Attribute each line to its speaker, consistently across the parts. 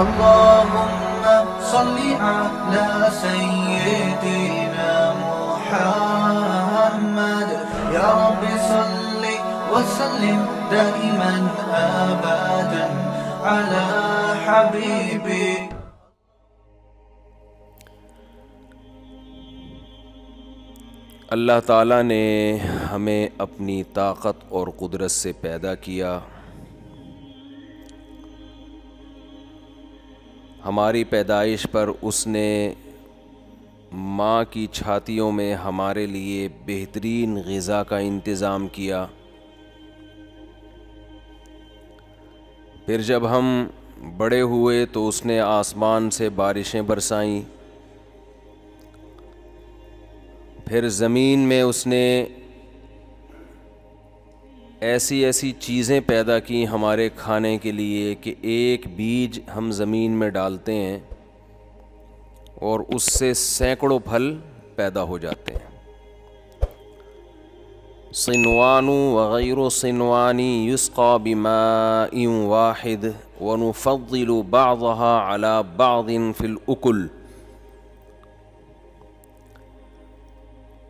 Speaker 1: اللهم صل على سيدنا محمد يا رب صل وسلم دائما أبدا على حبيبك.
Speaker 2: اللہ تعالیٰ نے ہمیں اپنی طاقت اور قدرت سے پیدا کیا. ہماری پیدائش پر اس نے ماں کی چھاتیوں میں ہمارے لیے بہترین غذا کا انتظام کیا. پھر جب ہم بڑے ہوئے تو اس نے آسمان سے بارشیں برسائیں. پھر زمین میں اس نے ایسی ایسی چیزیں پیدا کی ہمارے کھانے کے لیے کہ ایک بیج ہم زمین میں ڈالتے ہیں اور اس سے سینکڑوں پھل پیدا ہو جاتے ہیں. صنوان وغیر صنوان یسقى بماء واحد ونفضل بعضها على بعض في الأكل.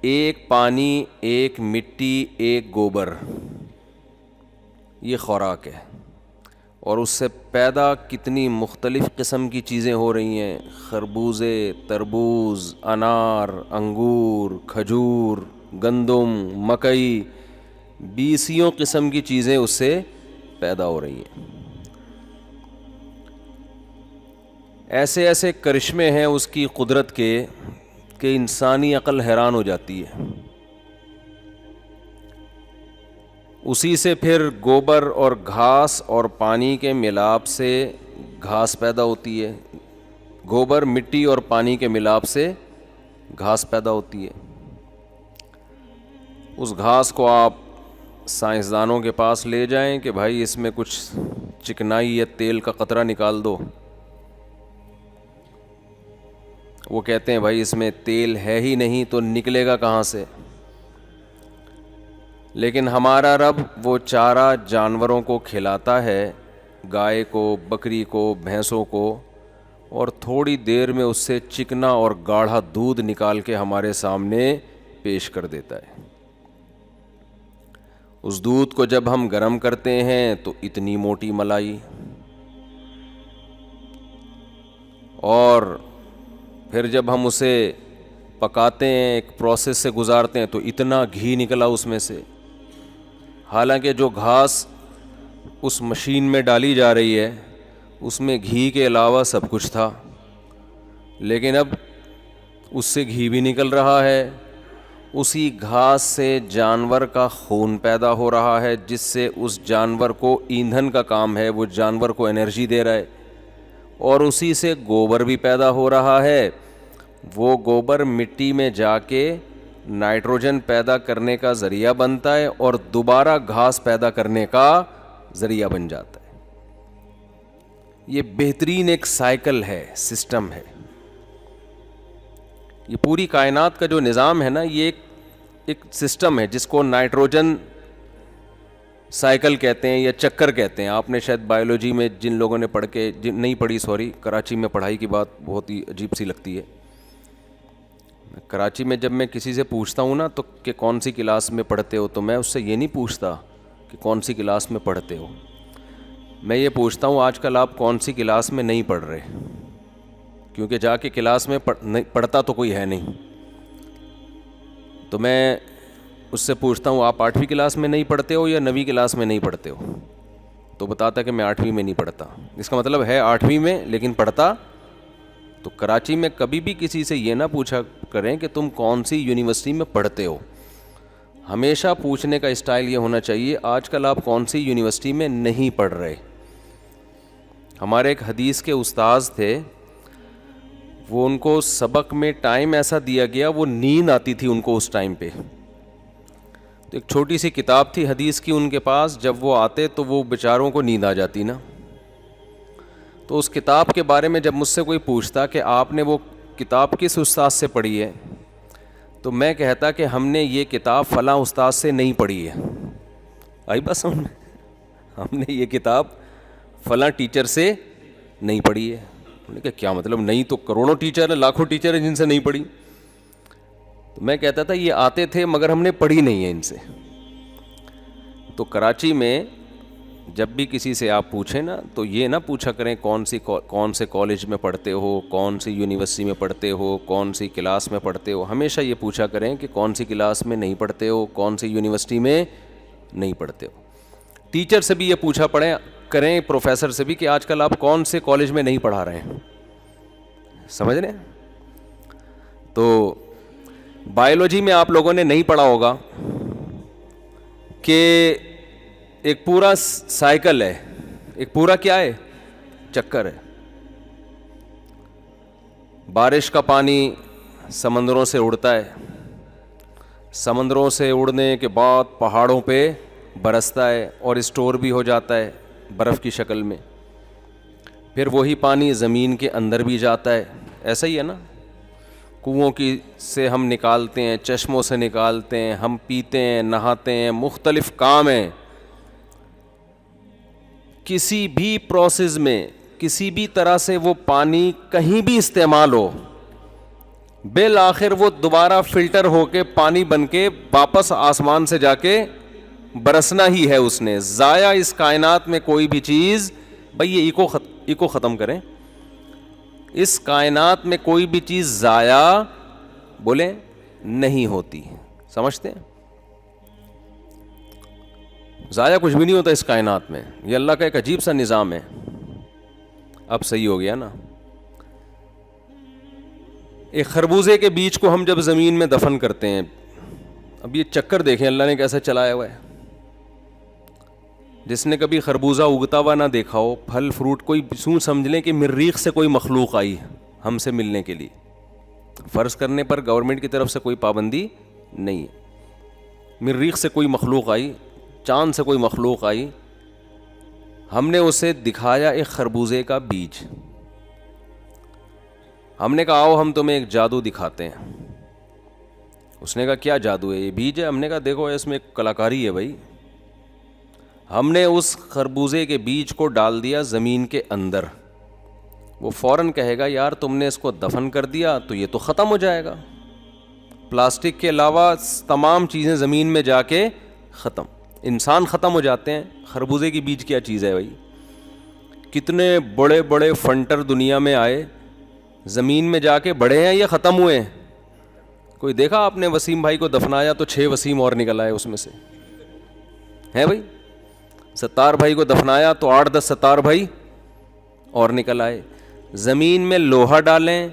Speaker 2: ایک پانی، ایک مٹی، ایک گوبر، یہ خوراک ہے. اور اس سے پیدا کتنی مختلف قسم کی چیزیں ہو رہی ہیں. خربوزے، تربوز، انار، انگور، کھجور، گندم، مکئی، بیسیوں قسم کی چیزیں اس سے پیدا ہو رہی ہیں. ایسے ایسے کرشمے ہیں اس کی قدرت کے کہ انسانی عقل حیران ہو جاتی ہے. اسی سے پھر گوبر اور گھاس اور پانی کے ملاپ سے گھاس پیدا ہوتی ہے. گوبر، مٹی اور پانی کے ملاپ سے گھاس پیدا ہوتی ہے. اس گھاس کو آپ سائنسدانوں کے پاس لے جائیں کہ بھائی اس میں کچھ چکنائی یا تیل کا قطرہ نکال دو. وہ کہتے ہیں بھائی اس میں تیل ہے ہی نہیں تو نکلے گا کہاں سے. لیکن ہمارا رب وہ چارہ جانوروں کو کھلاتا ہے، گائے کو، بکری کو، بھینسوں کو، اور تھوڑی دیر میں اس سے چکنا اور گاڑھا دودھ نکال کے ہمارے سامنے پیش کر دیتا ہے. اس دودھ کو جب ہم گرم کرتے ہیں تو اتنی موٹی ملائی، اور پھر جب ہم اسے پکاتے ہیں، ایک پروسیس سے گزارتے ہیں تو اتنا گھی نکلا اس میں سے. حالانکہ جو گھاس اس مشین میں ڈالی جا رہی ہے اس میں گھی کے علاوہ سب کچھ تھا، لیکن اب اس سے گھی بھی نکل رہا ہے. اسی گھاس سے جانور کا خون پیدا ہو رہا ہے جس سے اس جانور کو ایندھن کا کام ہے، وہ جانور کو انرجی دے رہا ہے. اور اسی سے گوبر بھی پیدا ہو رہا ہے. وہ گوبر مٹی میں جا کے نائٹروجن پیدا کرنے کا ذریعہ بنتا ہے اور دوبارہ گھاس پیدا کرنے کا ذریعہ بن جاتا ہے. یہ بہترین ایک سائیکل ہے، سسٹم ہے. یہ پوری کائنات کا جو نظام ہے نا، یہ ایک سسٹم ہے جس کو نائٹروجن سائیکل کہتے ہیں یا چکر کہتے ہیں. آپ نے شاید بایولوجی میں جن لوگوں نے پڑھ کے نہیں پڑھی، کراچی میں پڑھائی کی بات بہت ہی عجیب سی لگتی ہے. کراچی میں جب میں کسی سے پوچھتا ہوں نا تو کہ کون سی کلاس میں پڑھتے ہو، تو میں اس سے یہ نہیں پوچھتا کہ کون سی کلاس میں پڑھتے ہو، میں یہ پوچھتا ہوں آج کل آپ کون سی کلاس میں نہیں پڑھ رہے. کیونکہ جا کے کلاس میں پڑھتا تو کوئی ہے نہیں. تو میں اس سے پوچھتا ہوں آپ 8ویں کلاس میں نہیں پڑھتے ہو یا 9ویں کلاس میں نہیں پڑھتے ہو، تو بتاتا کہ میں 8ویں میں نہیں پڑھتا. اس کا مطلب ہے 8ویں میں لیکن پڑھتا. تو کراچی میں کبھی بھی کسی سے یہ نہ پوچھا کریں کہ تم کون سی یونیورسٹی میں پڑھتے ہو. ہمیشہ پوچھنے کا اسٹائل یہ ہونا چاہیے آج کل آپ کون سی یونیورسٹی میں نہیں پڑھ رہے. ہمارے ایک حدیث کے استاذ تھے، وہ ان کو سبق میں ٹائم ایسا دیا گیا، وہ نیند آتی تھی ان کو اس ٹائم پہ. تو ایک چھوٹی سی کتاب تھی حدیث کی ان کے پاس، جب وہ آتے تو وہ بیچاروں کو نیند آ جاتی نا. تو اس کتاب کے بارے میں جب مجھ سے کوئی پوچھتا کہ آپ نے وہ کتاب کس استاذ سے پڑھی ہے، تو میں کہتا کہ ہم نے یہ کتاب فلاں استاذ سے نہیں پڑھی ہے. آئی بس ہم نے یہ کتاب فلاں ٹیچر سے نہیں پڑھی ہے. انہوں نے کہا کیا مطلب نہیں؟ تو کروڑوں ٹیچر ہیں, لاکھوں ٹیچر ہیں جن سے نہیں پڑھی. تو میں کہتا تھا یہ آتے تھے مگر ہم نے پڑھی نہیں ہے ان سے. تو کراچی میں جب بھی کسی سے آپ پوچھیں نا تو یہ نہ پوچھا کریں کون سے کالج میں پڑھتے ہو, کون سی یونیورسٹی میں پڑھتے ہو, کون سی کلاس میں پڑھتے ہو. ہمیشہ یہ پوچھا کریں کہ کون سی کلاس میں نہیں پڑھتے ہو, کون سی یونیورسٹی میں نہیں پڑھتے ہو. ٹیچر سے بھی یہ پوچھا کریں, پروفیسر سے بھی, کہ آج کل آپ کون سے کالج میں نہیں پڑھا رہے ہیں. سمجھ رہے ہیں؟ تو بایولوجی میں آپ لوگوں نے نہیں پڑھا ہوگا کہ ایک پورا سائیکل ہے, ایک پورا کیا ہے, چکر ہے. بارش کا پانی سمندروں سے اڑتا ہے, سمندروں سے اڑنے کے بعد پہاڑوں پہ برستا ہے اور اسٹور بھی ہو جاتا ہے برف کی شکل میں. پھر وہی پانی زمین کے اندر بھی جاتا ہے. ایسا ہی ہے نا, کنووں کی سے ہم نکالتے ہیں, چشموں سے نکالتے ہیں, ہم پیتے ہیں, نہاتے ہیں, مختلف کام ہیں. کسی بھی پروسیس میں کسی بھی طرح سے وہ پانی کہیں بھی استعمال ہو, بالآخر وہ دوبارہ فلٹر ہو کے پانی بن کے واپس آسمان سے جا کے برسنا ہی ہے اس نے. ضائع اس کائنات میں کوئی بھی چیز, بھئی یہ ایکو ختم کریں, اس کائنات میں کوئی بھی چیز ضائع بولیں نہیں ہوتی. سمجھتے ہیں؟ ضائع کچھ بھی نہیں ہوتا اس کائنات میں. یہ اللہ کا ایک عجیب سا نظام ہے. اب صحیح ہو گیا نا. ایک خربوزے کے بیج کو ہم جب زمین میں دفن کرتے ہیں, اب یہ چکر دیکھیں اللہ نے کیسا چلایا ہوا ہے. جس نے کبھی خربوزہ اگتا ہوا نہ دیکھا ہو, پھل فروٹ, کوئی سمجھ لیں کہ مریخ سے کوئی مخلوق آئی ہم سے ملنے کے لیے. فرض کرنے پر گورنمنٹ کی طرف سے کوئی پابندی نہیں ہے. مریخ سے کوئی مخلوق آئی, چاند سے کوئی مخلوق آئی, ہم نے اسے دکھایا ایک خربوزے کا بیج. ہم نے کہا آؤ ہم تمہیں ایک جادو دکھاتے ہیں. اس نے کہا کیا جادو ہے؟ یہ بیج ہے. ہم نے کہا دیکھو اس میں ایک کلاکاری ہے بھائی. ہم نے اس خربوزے کے بیج کو ڈال دیا زمین کے اندر. وہ فوراً کہے گا یار تم نے اس کو دفن کر دیا تو یہ تو ختم ہو جائے گا. پلاسٹک کے علاوہ تمام چیزیں زمین میں جا کے ختم. انسان ختم ہو جاتے ہیں, خربوزے کی بیج کیا چیز ہے بھائی؟ کتنے بڑے بڑے فنٹر دنیا میں آئے, زمین میں جا کے بڑے ہیں یا ختم ہوئے ہیں؟ کوئی دیکھا آپ نے وسیم بھائی کو دفنایا تو 6 وسیم اور نکل آئے اس میں سے, ہیں بھائی؟ ستار بھائی کو دفنایا تو 8-10 ستار بھائی اور نکل آئے. زمین میں لوہا ڈالیں,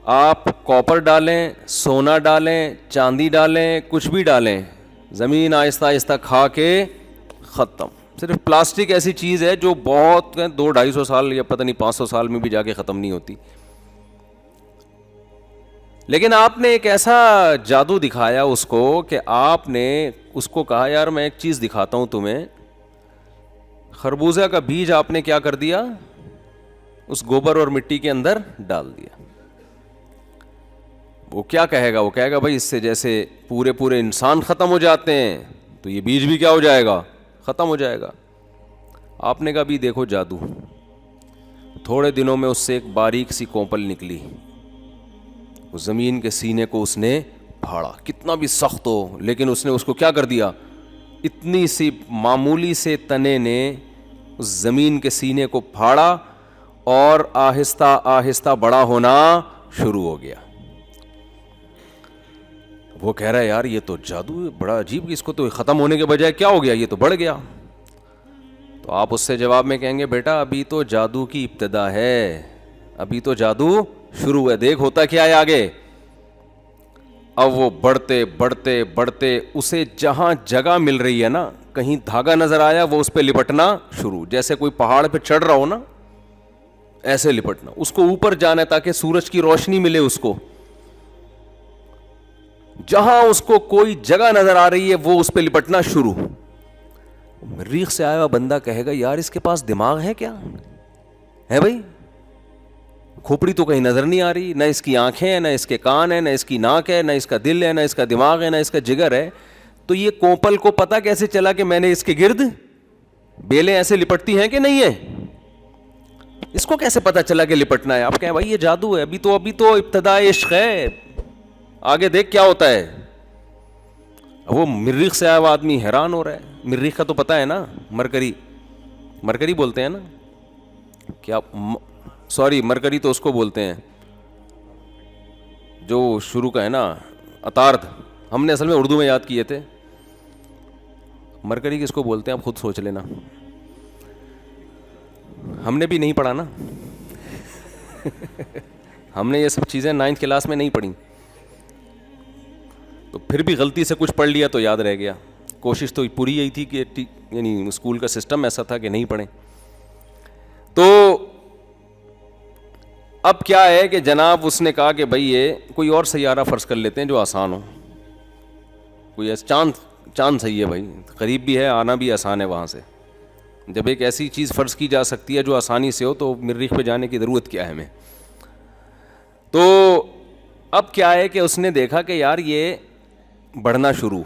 Speaker 2: آپ کاپر ڈالیں, سونا ڈالیں, چاندی ڈالیں, کچھ بھی ڈالیں, زمین آہستہ آہستہ کھا کے ختم. صرف پلاسٹک ایسی چیز ہے جو بہت 200-250 سال یا پتہ نہیں 500 سال میں بھی جا کے ختم نہیں ہوتی. لیکن آپ نے ایک ایسا جادو دکھایا اس کو کہ آپ نے اس کو کہا یار میں ایک چیز دکھاتا ہوں تمہیں. خربوزہ کا بیج آپ نے کیا کر دیا, اس گوبر اور مٹی کے اندر ڈال دیا. وہ کیا کہے گا؟ وہ کہے گا بھائی اس سے جیسے پورے انسان ختم ہو جاتے ہیں تو یہ بیج بھی کیا ہو جائے گا, ختم ہو جائے گا. آپ نے کہا بھی دیکھو جادو. تھوڑے دنوں میں اس سے ایک باریک سی کونپل نکلی, اس زمین کے سینے کو اس نے پھاڑا. کتنا بھی سخت ہو لیکن اس نے اس کو کیا کر دیا, اتنی سی معمولی سے تنے نے اس زمین کے سینے کو پھاڑا اور آہستہ آہستہ بڑا ہونا شروع ہو گیا. وہ کہہ رہا ہے یار یہ تو جادو ہے بڑا عجیب, اس کو تو ختم ہونے کے بجائے کیا ہو گیا, یہ تو بڑھ گیا. تو آپ اس سے جواب میں کہیں گے بیٹا ابھی تو جادو کی ابتدا ہے, ابھی تو جادو شروع ہے, دیکھ ہوتا کیا ہے آگے. اب وہ بڑھتے بڑھتے بڑھتے اسے جہاں جگہ مل رہی ہے نا, کہیں دھاگا نظر آیا وہ اس پہ لپٹنا شروع, جیسے کوئی پہاڑ پہ چڑھ رہا ہو نا ایسے لپٹنا, اس کو اوپر جانا ہے تاکہ سورج کی روشنی ملے اس کو. جہاں اس کو کوئی جگہ نظر آ رہی ہے وہ اس پہ لپٹنا شروع. مریخ سے آیا ہوا بندہ کہے گا یار اس کے پاس دماغ ہے کیا ہے بھائی؟ کھوپڑی تو کہیں نظر نہیں آ رہی, نہ اس کی آنکھیں ہیں, نہ اس کے کان ہیں, نہ اس کی ناک ہے, نہ اس کا دل ہے, نہ اس کا دماغ ہے, نہ اس کا جگر ہے. تو یہ کونپل کو پتا کیسے چلا کہ میں نے اس کے گرد بیلیں ایسے لپٹتی ہیں کہ نہیں ہے؟ اس کو کیسے پتا چلا کہ لپٹنا ہے؟ آپ کہیں بھائی یہ جادو ہے، ابھی تو ابتدا عشق ہے، آگے دیکھ کیا ہوتا ہے. وہ مریخ سے آیا ہوا آدمی حیران ہو رہا ہے. مریخ کا تو پتا ہے نا، مرکری بولتے ہیں نا، کیا سوری مرکری تو اس کو بولتے ہیں جو شروع کا ہے نا، عطارد. ہم نے اصل میں اردو میں یاد کیے تھے. مرکری کس کو بولتے ہیں آپ خود سوچ لینا، ہم نے بھی نہیں پڑھا نا. ہم نے یہ سب چیزیں 9th کلاس میں نہیں پڑھی، تو پھر بھی غلطی سے کچھ پڑھ لیا تو یاد رہ گیا. کوشش تو پوری یہی تھی کہ یعنی اسکول کا سسٹم ایسا تھا کہ نہیں پڑھیں. تو اب کیا ہے کہ جناب اس نے کہا کہ بھائی یہ کوئی اور سیارہ فرض کر لیتے ہیں جو آسان ہو، کوئی ایسا چاند صحیح ہے بھائی، قریب بھی ہے، آنا بھی آسان ہے وہاں سے. جب ایک ایسی چیز فرض کی جا سکتی ہے جو آسانی سے ہو تو مریخ پہ جانے کی ضرورت کیا ہے ہمیں. تو اب کیا ہے کہ اس نے دیکھا کہ یار یہ بڑھنا شروع،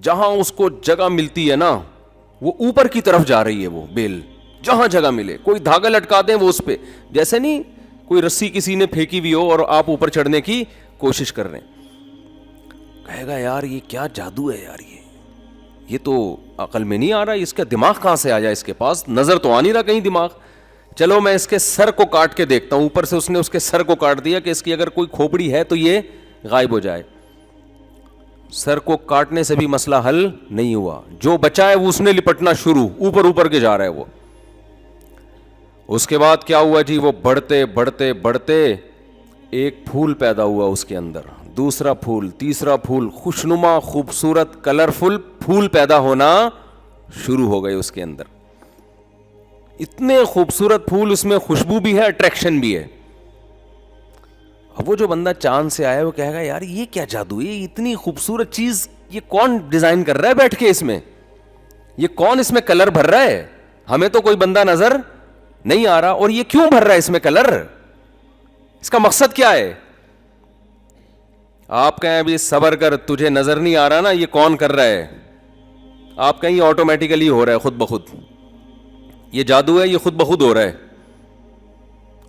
Speaker 2: جہاں اس کو جگہ ملتی ہے نا وہ اوپر کی طرف جا رہی ہے. وہ بیل جہاں جگہ ملے، کوئی دھاگا لٹکا دیں وہ اس پہ، جیسے نہیں کوئی رسی کسی نے پھینکی ہوئی ہو اور آپ اوپر چڑھنے کی کوشش کر رہے ہیں. کہے گا یار یہ کیا جادو ہے یار، یہ تو عقل میں نہیں آ رہا، اس کا دماغ کہاں سے آیا، اس کے پاس نظر تو آ نہیں رہا کہیں دماغ. چلو میں اس کے سر کو کاٹ کے دیکھتا ہوں. اوپر سے اس نے اس کے سر کو کاٹ دیا کہ اس کی اگر کوئی کھوپڑی ہے تو یہ غائب ہو جائے. سر کو کاٹنے سے بھی مسئلہ حل نہیں ہوا، جو بچا ہے وہ اس نے لپٹنا شروع، اوپر کے جا رہا ہے وہ. اس کے بعد کیا ہوا جی، وہ بڑھتے بڑھتے بڑھتے ایک پھول پیدا ہوا اس کے اندر، دوسرا پھول، تیسرا پھول، خوشنما خوبصورت کلرفل پھول پیدا ہونا شروع ہو گئے اس کے اندر. اتنے خوبصورت پھول، اس میں خوشبو بھی ہے، اٹریکشن بھی ہے. اب وہ جو بندہ چاند سے آیا وہ کہے گا یار یہ کیا جادو ہے، یہ اتنی خوبصورت چیز یہ کون ڈیزائن کر رہا ہے بیٹھ کے، اس میں یہ کون اس میں کلر بھر رہا ہے، ہمیں تو کوئی بندہ نظر نہیں آ رہا، اور یہ کیوں بھر رہا ہے اس میں کلر، اس کا مقصد کیا ہے. آپ کہیں ابھی صبر کر، تجھے نظر نہیں آ رہا نا یہ کون کر رہا ہے، آپ کہیں آٹومیٹیکلی ہو رہا ہے خود بخود، یہ جادو ہے، یہ خود بخود ہو رہا ہے.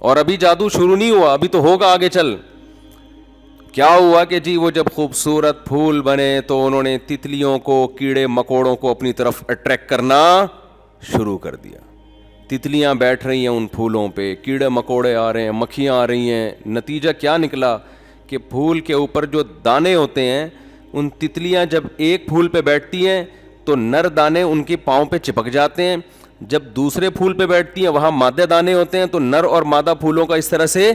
Speaker 2: اور ابھی جادو شروع نہیں ہوا، ابھی تو ہوگا آگے چل. کیا ہوا کہ جی وہ جب خوبصورت پھول بنے تو انہوں نے تتلیوں کو، کیڑے مکوڑوں کو اپنی طرف اٹریکٹ کرنا شروع کر دیا. تتلیاں بیٹھ رہی ہیں ان پھولوں پہ، کیڑے مکوڑے آ رہے ہیں، مکھیاں آ رہی ہیں. نتیجہ کیا نکلا کہ پھول کے اوپر جو دانے ہوتے ہیں، ان تتلیاں جب ایک پھول پہ بیٹھتی ہیں تو نر دانے ان کے پاؤں پہ چپک جاتے ہیں، جب دوسرے پھول پہ بیٹھتی ہیں وہاں مادہ دانے ہوتے ہیں، تو نر اور مادہ پھولوں کا اس طرح سے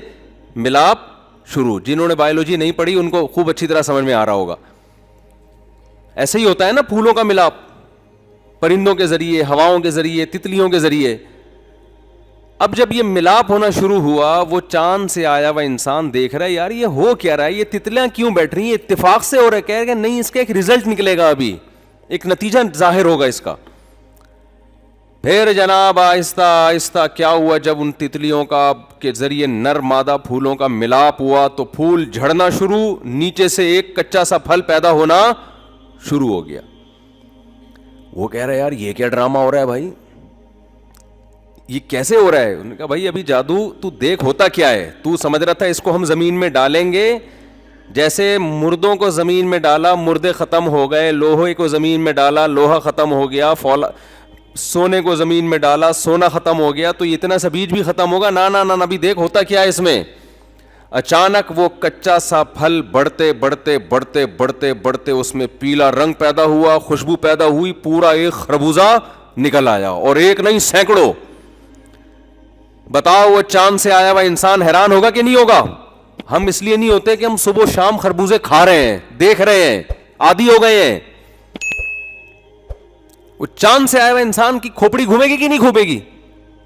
Speaker 2: ملاپ شروع. جنہوں نے بایولوجی نہیں پڑھی ان کو خوب اچھی طرح سمجھ میں آ رہا ہوگا. ایسے ہی ہوتا ہے نا پھولوں کا ملاپ، پرندوں کے ذریعے، ہواؤں کے ذریعے، تتلیوں کے ذریعے. اب جب یہ ملاپ ہونا شروع ہوا، وہ چاند سے آیا ہوا انسان دیکھ رہا ہے یار یہ ہو کیا رہا ہے، یہ تتلیاں کیوں بیٹھ رہی ہیں، اتفاق سے ہو رہا ہے. کہہ رہے نہیں، اس کا ایک رزلٹ نکلے گا، ابھی ایک نتیجہ ظاہر ہوگا اس کا. پھر جناب آہستہ آہستہ کیا ہوا، جب ان تتلیوں کا کے ذریعے نر مادہ پھولوں کا ملاپ ہوا تو پھول جھڑنا شروع، نیچے سے ایک کچا سا پھل پیدا ہونا شروع ہو گیا. وہ کہہ رہا ہے یار یہ کیا ڈرامہ ہو رہا ہے بھائی، یہ کیسے ہو رہا ہے. انہوں نے کہا بھائی ابھی جادو تو دیکھ ہوتا کیا ہے، تو سمجھ رہا تھا اس کو ہم زمین میں ڈالیں گے، جیسے مردوں کو زمین میں ڈالا مردے ختم ہو گئے، لوہے کو زمین میں ڈالا لوہا ختم ہو گیا، سونے کو زمین میں ڈالا سونا ختم ہو گیا، تو اتنا سا بیج بھی ختم ہوگا. نا ابھی دیکھ ہوتا کیا ہے اس میں. اچانک وہ کچا سا پھل بڑھتے بڑھتے بڑھتے بڑھتے بڑھتے اس میں پیلا رنگ پیدا ہوا، خوشبو پیدا ہوئی، پورا ایک خربوزہ نکل آیا، اور ایک نہیں سینکڑوں. بتاؤ وہ چاند سے آیا ہوا انسان حیران ہوگا کہ نہیں ہوگا. ہم اس لیے نہیں ہوتے کہ ہم صبح شام خربوزے کھا رہے ہیں، دیکھ رہے ہیں، عادی ہو گئے ہیں. وہ چاند سے آیا ہوا انسان کی کھوپڑی گھومے گی کہ نہیں گھومے گی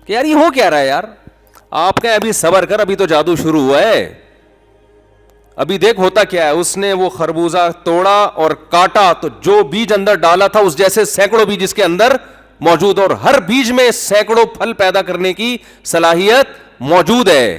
Speaker 2: کہ یار یہ ہو کیا رہا ہے یار. آپ کہیں ابھی صبر کر، ابھی تو جادو شروع ہوا ہے، ابھی دیکھ ہوتا کیا ہے. اس نے وہ خربوزہ توڑا اور کاٹا تو جو بیج اندر ڈالا تھا اس جیسے سینکڑوں بیج اس کے اندر موجود، اور ہر بیج میں سینکڑوں پھل پیدا کرنے کی صلاحیت موجود ہے.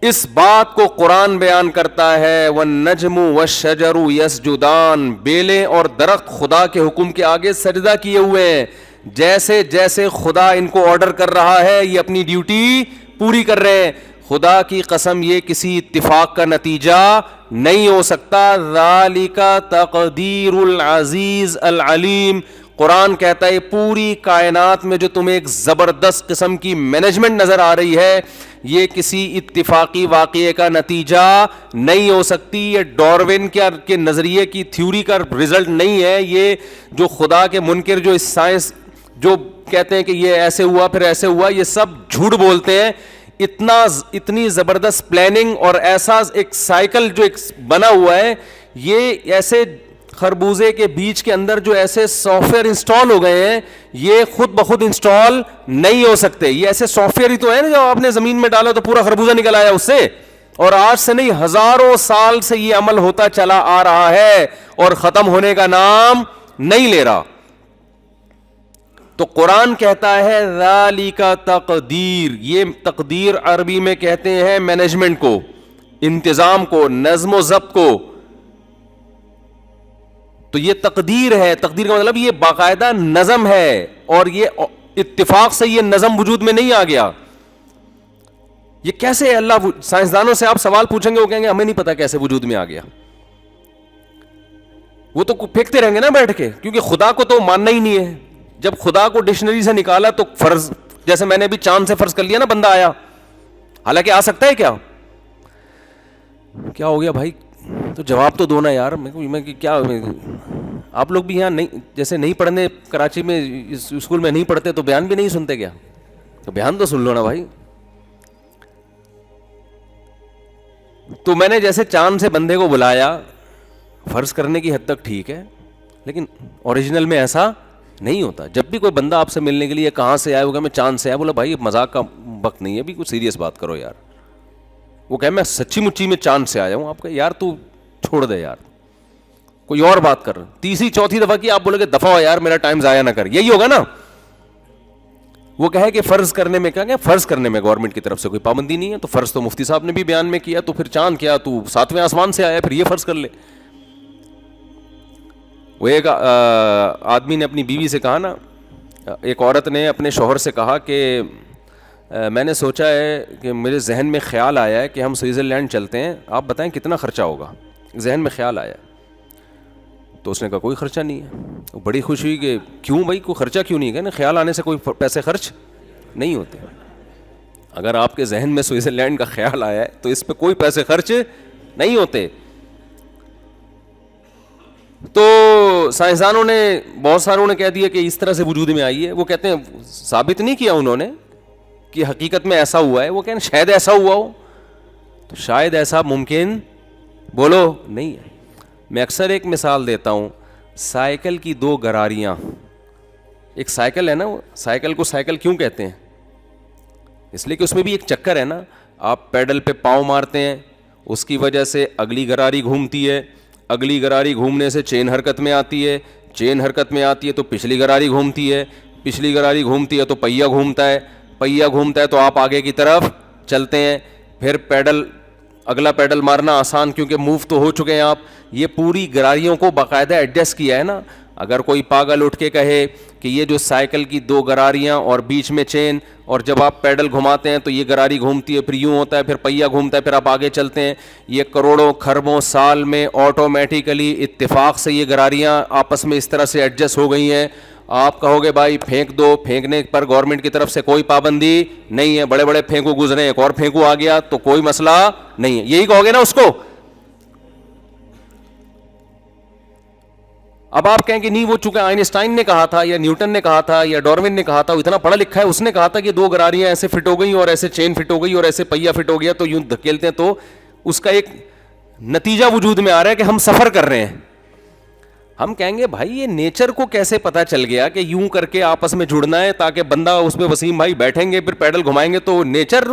Speaker 2: اس بات کو قرآن بیان کرتا ہے وَالنَّجْمُ وَالشَّجَرُ يَسْجُدَانِ، بیلیں اور درخت خدا کے حکم کے آگے سجدہ کیے ہوئے ہیں. جیسے جیسے خدا ان کو آرڈر کر رہا ہے یہ اپنی ڈیوٹی پوری کر رہے ہیں. خدا کی قسم یہ کسی اتفاق کا نتیجہ نہیں ہو سکتا. ذالک تقدیر العزیز العلیم. قرآن کہتا ہے پوری کائنات میں جو تمہیں ایک زبردست قسم کی مینجمنٹ نظر آ رہی ہے یہ کسی اتفاقی واقعے کا نتیجہ نہیں ہو سکتی. یہ ڈاروین کے نظریے کی تھیوری کا رزلٹ نہیں ہے. یہ جو خدا کے منکر جو اس سائنس جو کہتے ہیں کہ یہ ایسے ہوا پھر ایسے ہوا, یہ سب جھوٹ بولتے ہیں. اتنی زبردست پلاننگ اور ایسا ایک سائیکل جو ایک بنا ہوا ہے, یہ ایسے خربوزے کے بیج کے اندر جو ایسے سافٹ ویئر انسٹال ہو گئے ہیں یہ خود بخود انسٹال نہیں ہو سکتے. یہ ایسے سافٹ ویئر ہی تو ہے نا جو آپ نے زمین میں ڈالا تو پورا خربوزہ نکل آیا اس سے, اور آج سے نہیں ہزاروں سال سے یہ عمل ہوتا چلا آ رہا ہے اور ختم ہونے کا نام نہیں لے رہا. تو قرآن کہتا ہے ذالک تقدیر. یہ تقدیر عربی میں کہتے ہیں مینجمنٹ کو, انتظام کو, نظم و ضبط کو. تو یہ تقدیر ہے. تقدیر کا مطلب یہ باقاعدہ نظم ہے, اور یہ اتفاق سے یہ نظم وجود میں نہیں آ گیا. یہ کیسے اللہ, سائنسدانوں سے آپ سوال پوچھیں گے وہ کہیں گے ہمیں نہیں پتا کیسے وجود میں آ گیا. وہ تو پھینکتے رہیں گے نا بیٹھ کے, کیونکہ خدا کو تو ماننا ہی نہیں ہے. جب خدا کو ڈکشنری سے نکالا تو فرض, جیسے میں نے بھی چاند سے فرض کر لیا نا بندہ آیا, حالانکہ آ سکتا ہے. کیا ہو گیا بھائی, تو جواب تو دو نا یار. میں کیا آپ لوگ بھی یہاں نہیں, جیسے نہیں پڑھنے کراچی میں اسکول میں نہیں پڑھتے تو بیان بھی نہیں سنتے کیا؟ تو بیان تو سن لو نا بھائی. تو میں نے جیسے چاند سے بندے کو بلایا, فرض کرنے کی حد تک ٹھیک ہے, لیکن اوریجنل میں ایسا نہیں ہوتا. جب بھی کوئی بندہ آپ سے ملنے کے لیے کہاں سے آیا ہوگا, میں چاند سے آیا, بولا بھائی مذاق کا وقت نہیں ہے, ابھی کچھ سیریس بات کرو یار. وہ کہ میں سچی مچی میں چاند سے آیا ہوں. آپ کا یار تو چھوڑ دے یار, کوئی اور بات کر. تیسری چوتھی دفعہ کی آپ بولے کہ دفعہ ہو یار, میرا ٹائم ضائع نہ کر, یہی ہوگا نا. وہ کہے کہ فرض کرنے میں, کیا فرض کرنے میں گورنمنٹ کی طرف سے کوئی پابندی نہیں ہے, تو فرض تو مفتی صاحب نے بھی بیان میں کیا, تو پھر چاند کیا, تو 7ویں آسمان سے آیا, پھر یہ فرض کر لے. وہ ایک آدمی نے اپنی بیوی سے کہا نا, ایک عورت نے اپنے شوہر سے کہا کہ میں نے سوچا ہے کہ میرے ذہن میں خیال آیا ہے کہ ہم سوئٹزرلینڈ چلتے ہیں, آپ بتائیں کتنا خرچہ ہوگا. ذہن میں خیال آیا. تو اس نے کہا کوئی خرچہ نہیں ہے. بڑی خوش ہوئی کہ کیوں بھائی, کوئی خرچہ کیوں نہیں ہے؟ نا خیال آنے سے کوئی پیسے خرچ نہیں ہوتے. اگر آپ کے ذہن میں سوئٹزرلینڈ کا خیال آیا ہے تو اس پہ کوئی پیسے خرچ نہیں ہوتے. تو سائنسدانوں نے بہت ساروں نے کہہ دیا کہ اس طرح سے وجود میں آئی ہے. وہ کہتے ہیں ثابت نہیں کیا انہوں نے کہ حقیقت میں ایسا ہوا ہے. وہ کہتے ہیں شاید ایسا ہوا ہو, تو شاید ایسا ممکن بولو نہیں ہے. میں اکثر ایک مثال دیتا ہوں, سائیکل کی 2 گراریاں. ایک سائیکل ہے نا, سائیکل کو سائیکل کیوں کہتے ہیں؟ اس لیے کہ اس میں بھی ایک چکر ہے نا. آپ پیڈل پہ پاؤں مارتے ہیں, اس کی وجہ سے اگلی گراری گھومتی ہے, اگلی گراری گھومنے سے چین حرکت میں آتی ہے, چین حرکت میں آتی ہے تو پچھلی گراری گھومتی ہے, پچھلی گراری گھومتی ہے تو پہیا گھومتا ہے, پہیا گھومتا ہے تو آپ آگے کی طرف چلتے ہیں. پھر پیڈل, اگلا پیڈل مارنا آسان کیونکہ موو تو ہو چکے ہیں آپ. یہ پوری گراریوں کو باقاعدہ ایڈجسٹ کیا ہے نا. اگر کوئی پاگل اٹھ کے کہے کہ یہ جو سائیکل کی 2 گراریاں اور بیچ میں چین, اور جب آپ پیڈل گھماتے ہیں تو یہ گراری گھومتی ہے, پھر یوں ہوتا ہے, پھر پہیا گھومتا ہے, پھر آپ آگے چلتے ہیں, یہ کروڑوں کھربوں سال میں آٹومیٹیکلی اتفاق سے یہ گراریاں آپس میں اس طرح سے ایڈجسٹ ہو گئی ہیں. آپ کہو گے بھائی پھینک دو, پھینکنے پر گورنمنٹ کی طرف سے کوئی پابندی نہیں ہے. بڑے بڑے پھینکو گزرے, ایک اور پھینکو آ گیا تو کوئی مسئلہ نہیں ہے, یہی کہو گے نا اس کو. اب آپ کہیں کہ نہیں, وہ چونکہ آئنسٹائن نے کہا تھا یا نیوٹن نے کہا تھا یا ڈاروین نے کہا تھا, وہ اتنا پڑھا لکھا ہے, اس نے کہا تھا کہ 2 گراریاں ایسے فٹ ہو گئی اور ایسے چین فٹ ہو گئی اور ایسے پہیا فٹ ہو گیا تو یوں دھکیلتے ہیں تو اس کا ایک نتیجہ وجود میں آ رہا ہے کہ ہم سفر کر رہے ہیں. ہم کہیں گے بھائی یہ نیچر کو کیسے پتا چل گیا کہ یوں کر کے آپس میں جڑنا ہے تاکہ بندہ اس میں, وسیم بھائی بیٹھیں گے پھر پیڈل گھمائیں گے تو نیچر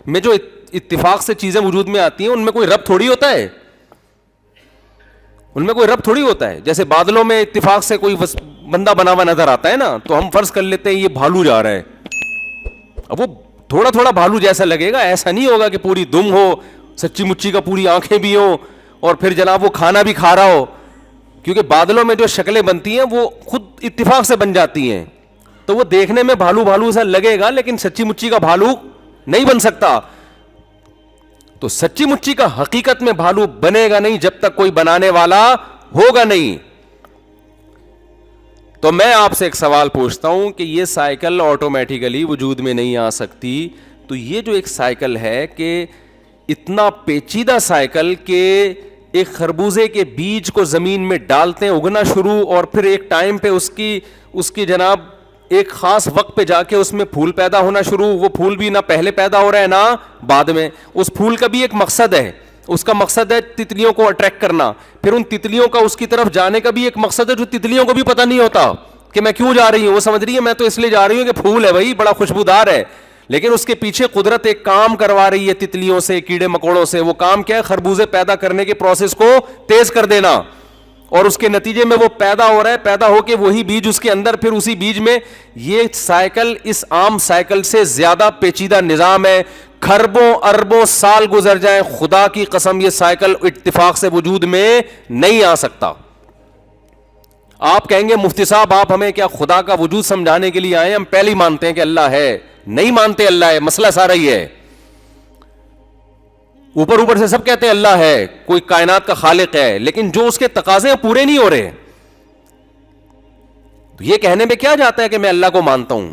Speaker 2: میں جو اتفاق سے چیزیں وجود میں آتی ہیں ان میں کوئی ربط تھوڑی ہوتا ہے, ان میں کوئی ربط تھوڑی ہوتا ہے. جیسے بادلوں میں اتفاق سے کوئی بندہ بنا ہوا نظر آتا ہے نا, تو ہم فرض کر لیتے ہیں یہ بھالو جا رہا ہے. اب وہ تھوڑا تھوڑا بھالو جیسا لگے گا, ایسا نہیں ہوگا کہ پوری دم ہو, سچی مچی کا پوری آنکھیں بھی ہوں اور پھر جناب وہ کھانا بھی کھا رہا ہو. کیونکہ بادلوں میں جو شکلیں بنتی ہیں وہ خود اتفاق سے بن جاتی ہیں. تو وہ دیکھنے میں بھالو بھالو سا لگے گا لیکن سچی مچی کا بھالو نہیں بن سکتا. تو سچی مچی کا حقیقت میں بھالو بنے گا نہیں جب تک کوئی بنانے والا ہوگا نہیں. تو میں آپ سے ایک سوال پوچھتا ہوں کہ یہ سائیکل آٹومیٹیکلی وجود میں نہیں آ سکتی, تو یہ جو ایک سائیکل ہے کہ اتنا پیچیدہ سائیکل کہ ایک خربوزے کے بیج کو زمین میں ڈالتے ہیں, اگنا شروع, اور پھر ایک ٹائم پہ اس کی جناب ایک خاص وقت پہ جا کے اس میں پھول پیدا ہونا شروع. وہ پھول بھی نہ پہلے پیدا ہو رہا ہے نہ بعد میں. اس پھول کا بھی ایک مقصد ہے, اس کا مقصد ہے تتلیوں کو اٹریکٹ کرنا. پھر ان تتلیوں کا اس کی طرف جانے کا بھی ایک مقصد ہے جو تتلیوں کو بھی پتہ نہیں ہوتا کہ میں کیوں جا رہی ہوں. وہ سمجھ رہی ہے میں تو اس لیے جا رہی ہوں کہ پھول ہے بھائی, بڑا خوشبودار ہے, لیکن اس کے پیچھے قدرت ایک کام کروا رہی ہے تتلیوں سے, کیڑے مکوڑوں سے. وہ کام کیا ہے؟ خربوزے پیدا کرنے کے پروسیس کو تیز کر دینا, اور اس کے نتیجے میں وہ پیدا ہو رہا ہے, پیدا ہو کے وہی بیج اس کے اندر, پھر اسی بیج میں. یہ سائیکل اس عام سائیکل سے زیادہ پیچیدہ نظام ہے. کھربوں اربوں سال گزر جائیں, خدا کی قسم یہ سائیکل اتفاق سے وجود میں نہیں آ سکتا. آپ کہیں گے مفتی صاحب آپ ہمیں کیا خدا کا وجود سمجھانے کے لیے آئے؟ ہم پہلے ہی مانتے ہیں کہ اللہ ہے. نہیں مانتے اللہ ہے, مسئلہ سارا ہی ہے. اوپر سے سب کہتے ہیں اللہ ہے, کوئی کائنات کا خالق ہے, لیکن جو اس کے تقاضے پورے نہیں ہو رہے. تو یہ کہنے میں کیا جاتا ہے کہ میں اللہ کو مانتا ہوں؟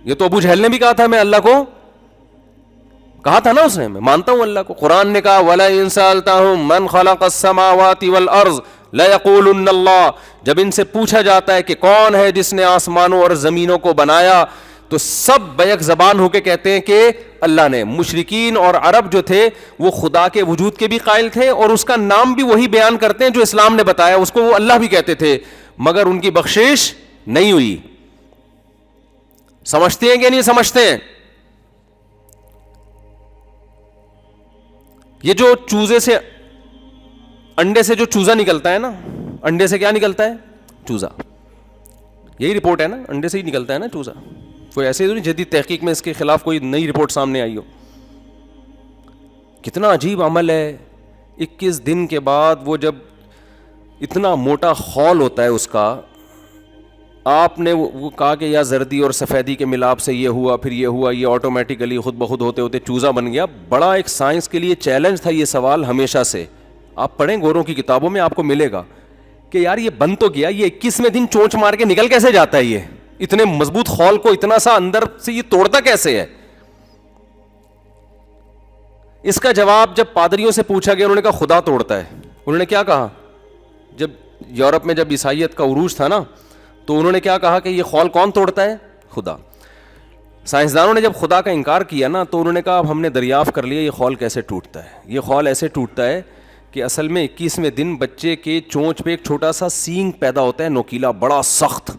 Speaker 2: یہ تو ابو جہل نے بھی کہا تھا, میں اللہ کو کہا تھا نا اس نے, میں مانتا ہوں اللہ کو. قرآن نے کہا وَلَئِن سَأَلْتَهُم مَّنْ خَلَقَ السَّمَاوَاتِ وَالْأَرْضِ لَيَقُولُنَّ اللَّهُ, جب ان سے پوچھا جاتا ہے کہ کون ہے جس نے آسمانوں اور زمینوں کو بنایا, تو سب بیک زبان ہو کے کہتے ہیں کہ اللہ نے. مشرکین اور عرب جو تھے وہ خدا کے وجود کے بھی قائل تھے, اور اس کا نام بھی وہی بیان کرتے ہیں جو اسلام نے بتایا, اس کو وہ اللہ بھی کہتے تھے, مگر ان کی بخشش نہیں ہوئی. سمجھتے ہیں کہ نہیں سمجھتے ہیں؟ یہ جو چوزے سے انڈے سے جو چوزا نکلتا ہے نا, انڈے سے کیا نکلتا ہے؟ چوزا. یہی رپورٹ ہے نا, انڈے سے ہی نکلتا ہے نا چوزا. کوئی ایسے نہیں جدید تحقیق میں اس کے خلاف کوئی نئی رپورٹ سامنے آئی ہو. کتنا عجیب عمل ہے. 21 دن کے بعد وہ جب اتنا موٹا خول ہوتا ہے اس کا, آپ نے وہ کہا کہ یا زردی اور سفیدی کے ملاپ سے یہ ہوا, پھر یہ ہوا, یہ آٹومیٹیکلی خود بخود ہوتے ہوتے چوزا بن گیا. بڑا ایک سائنس کے لیے چیلنج تھا یہ سوال ہمیشہ سے. آپ پڑھیں گوروں کی کتابوں میں آپ کو ملے گا کہ یار یہ بن تو گیا, یہ 21ویں دن چونچ مار کے نکل کیسے جاتا ہے؟ یہ اتنے مضبوط خول کو اتنا سا اندر سے یہ توڑتا کیسے ہے؟ اس کا جواب جب پادریوں سے پوچھا گیا, انہوں نے کہا خدا توڑتا ہے. انہوں نے کیا کہا؟ جب یورپ میں جب عیسائیت کا عروج تھا نا, تو انہوں نے کیا کہا کہ یہ خول کون توڑتا ہے؟ خدا. سائنسدانوں نے جب خدا کا انکار کیا نا, تو انہوں نے کہا اب ہم نے دریافت کر لیا یہ خول کیسے ٹوٹتا ہے. یہ خول ایسے ٹوٹتا ہے کہ اصل میں 21ویں دن بچے کے چونچ پہ ایک چھوٹا سا سینگ پیدا ہوتا ہے, نوکیلا, بڑا سخت,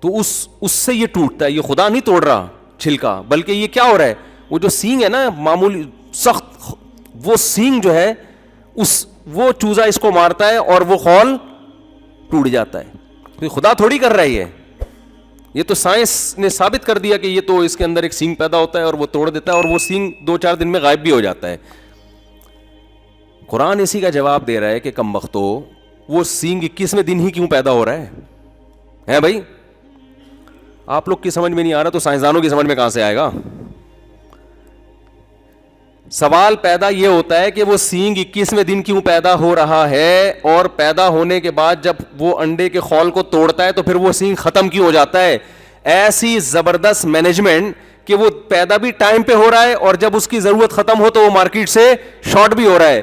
Speaker 2: تو اس سے یہ ٹوٹتا ہے. یہ خدا نہیں توڑ رہا چھلکا, بلکہ یہ کیا ہو رہا ہے, وہ جو سینگ ہے نا معمولی سخت, وہ سینگ جو ہے وہ چوزا اس کو مارتا ہے اور وہ خول ٹوٹ جاتا ہے. تو خدا تھوڑی کر رہا ہے یہ تو سائنس نے ثابت کر دیا کہ یہ تو اس کے اندر ایک سینگ پیدا ہوتا ہے اور وہ توڑ دیتا ہے, اور وہ سینگ 2-4 دن میں غائب بھی ہو جاتا ہے. قرآن اسی کا جواب دے رہا ہے کہ کم بختو, وہ سینگ 21ویں دن ہی کیوں پیدا ہو رہا ہے بھائی؟ آپ لوگ کی سمجھ میں نہیں آ رہا تو سائنسدانوں کی سمجھ میں کہاں سے آئے گا؟ سوال پیدا یہ ہوتا ہے کہ وہ سینگ 21ویں دن کیوں پیدا ہو رہا ہے, اور پیدا ہونے کے بعد جب وہ انڈے کے خول کو توڑتا ہے تو پھر وہ سینگ ختم کیوں ہو جاتا ہے؟ ایسی زبردست مینجمنٹ کہ وہ پیدا بھی ٹائم پہ ہو رہا ہے, اور جب اس کی ضرورت ختم ہو تو وہ مارکیٹ سے شارٹ بھی ہو رہا ہے.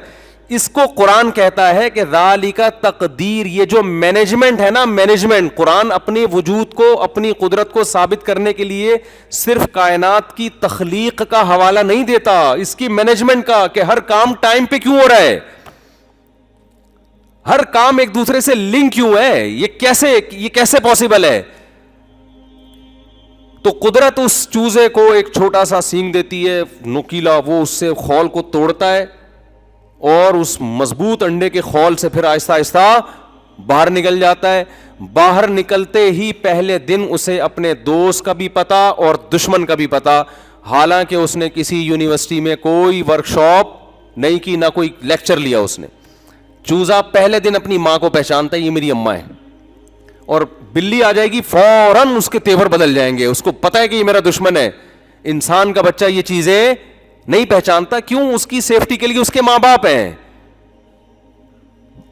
Speaker 2: اس کو قرآن کہتا ہے کہ ذالک تقدیر. یہ جو مینجمنٹ ہے نا, مینجمنٹ, قرآن اپنی وجود کو, اپنی قدرت کو ثابت کرنے کے لیے صرف کائنات کی تخلیق کا حوالہ نہیں دیتا, اس کی مینجمنٹ کا, کہ ہر کام ٹائم پہ کیوں ہو رہا ہے, ہر کام ایک دوسرے سے لنک کیوں ہے, یہ کیسے پاسبل ہے. تو قدرت اس چوزے کو ایک چھوٹا سا سینگ دیتی ہے نوکیلا, وہ اس سے خول کو توڑتا ہے, اور اس مضبوط انڈے کے خول سے پھر آہستہ آہستہ باہر نکل جاتا ہے. باہر نکلتے ہی پہلے دن اسے اپنے دوست کا بھی پتا اور دشمن کا بھی پتا, حالانکہ اس نے کسی یونیورسٹی میں کوئی ورکشاپ نہیں کی, نہ کوئی لیکچر لیا اس نے. چوزا پہلے دن اپنی ماں کو پہچانتا ہے, یہ میری اماں ہے, اور بلی آ جائے گی فوراً اس کے تیور بدل جائیں گے, اس کو پتا ہے کہ یہ میرا دشمن ہے. انسان کا بچہ یہ چیزیں نہیں پہچانتا, کیوں؟ اس کی سیفٹی کے لیے اس کے ماں باپ ہیں,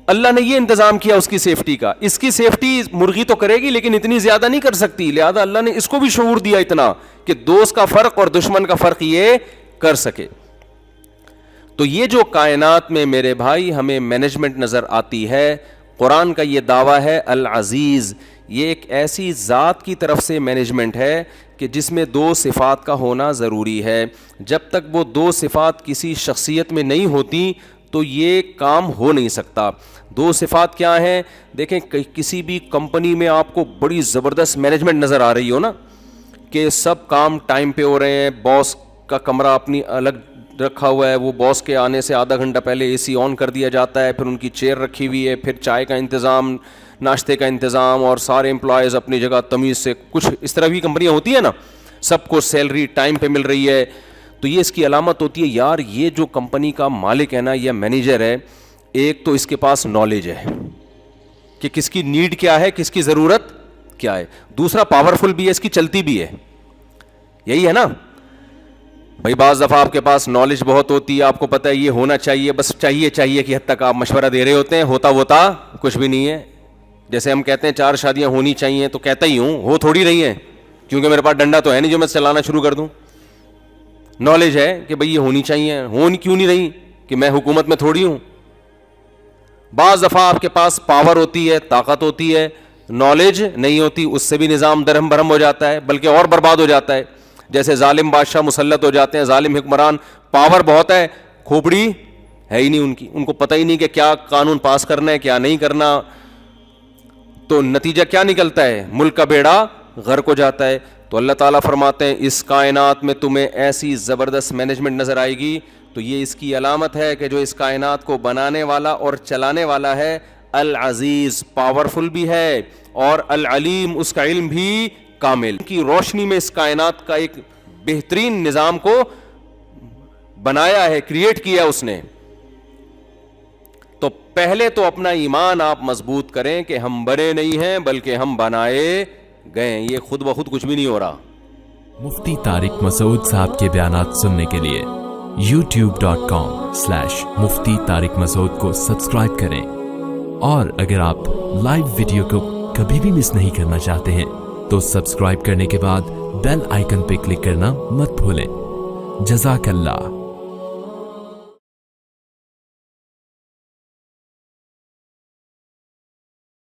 Speaker 2: اللہ نے یہ انتظام کیا اس کی سیفٹی کا. اس کی سیفٹی مرغی تو کرے گی لیکن اتنی زیادہ نہیں کر سکتی, لہذا اللہ نے اس کو بھی شعور دیا اتنا کہ دوست کا فرق اور دشمن کا فرق یہ کر سکے. تو یہ جو کائنات میں میرے بھائی ہمیں مینجمنٹ نظر آتی ہے, قرآن کا یہ دعویٰ ہے العزیز, یہ ایک ایسی ذات کی طرف سے مینجمنٹ ہے کہ جس میں دو صفات کا ہونا ضروری ہے. جب تک وہ دو صفات کسی شخصیت میں نہیں ہوتی تو یہ کام ہو نہیں سکتا. دو صفات کیا ہیں؟ دیکھیں, کسی بھی کمپنی میں آپ کو بڑی زبردست مینجمنٹ نظر آ رہی ہو نا, کہ سب کام ٹائم پہ ہو رہے ہیں, باس کا کمرہ اپنی الگ رکھا ہوا ہے, وہ باس کے آنے سے آدھا گھنٹہ پہلے اے سی آن کر دیا جاتا ہے, پھر ان کی چیئر رکھی ہوئی ہے, پھر چائے کا انتظام, ناشتے کا انتظام, اور سارے امپلائیز اپنی جگہ تمیز سے, کچھ اس طرح بھی کمپنیاں ہوتی ہیں نا, سب کو سیلری ٹائم پہ مل رہی ہے. تو یہ اس کی علامت ہوتی ہے یار یہ جو کمپنی کا مالک ہے نا, یہ مینیجر ہے, ایک تو اس کے پاس نالج ہے کہ کس کی نیڈ کیا ہے, کس کی ضرورت کیا ہے, دوسرا پاورفل بھی ہے, اس کی چلتی بھی ہے. یہی ہے نا بھائی, بعض دفعہ آپ کے پاس نالج بہت ہوتی ہے, آپ کو پتہ ہے یہ ہونا چاہیے, بس چاہیے کہ حد تک آپ مشورہ دے رہے ہوتے ہیں, ہوتا کچھ بھی نہیں ہے. جیسے ہم کہتے ہیں 4 شادیاں ہونی چاہیے, تو کہتا ہی ہوں, ہو تھوڑی رہی ہیں, کیونکہ میرے پاس ڈنڈا تو ہے نہیں جو میں چلانا شروع کر دوں. نالج ہے کہ بھئی یہ ہونی چاہیے, کیوں نہیں رہی, کہ میں حکومت میں تھوڑی ہوں. بعض دفعہ آپ کے پاس پاور ہوتی ہے, طاقت ہوتی ہے, نالج نہیں ہوتی, اس سے بھی نظام درہم برہم ہو جاتا ہے, بلکہ اور برباد ہو جاتا ہے. جیسے ظالم بادشاہ مسلط ہو جاتے ہیں, ظالم حکمران, پاور بہت ہے, کھوپڑی ہے ہی نہیں ان کی, ان کو پتہ ہی نہیں کہ کیا قانون پاس کرنا ہے کیا نہیں کرنا. تو نتیجہ کیا نکلتا ہے, ملک کا بیڑا غرق ہو جاتا ہے. تو اللہ تعالیٰ فرماتے ہیں اس کائنات میں تمہیں ایسی زبردست مینجمنٹ نظر آئے گی, تو یہ اس کی علامت ہے کہ جو اس کائنات کو بنانے والا اور چلانے والا ہے العزیز, پاورفل بھی ہے, اور العلیم, اس کا علم بھی کامل. کی روشنی میں اس کائنات کا ایک بہترین نظام کو بنایا ہے, کریٹ کیا اس نے. تو پہلے تو اپنا ایمان آپ مضبوط کریں کہ ہم بنے نہیں ہیں بلکہ ہم بنائے گئے, یہ خود بخود کچھ بھی نہیں ہو رہا.
Speaker 3: مفتی طارق مسعود صاحب کے بیانات سننے کے لیے youtube.com/مفتی طارق مسعود کو سبسکرائب کریں, اور اگر آپ لائیو ویڈیو کو کبھی بھی مس نہیں کرنا چاہتے ہیں تو سبسکرائب کرنے کے بعد بیل آئیکن پہ کلک کرنا مت بھولیں. جزاک اللہ.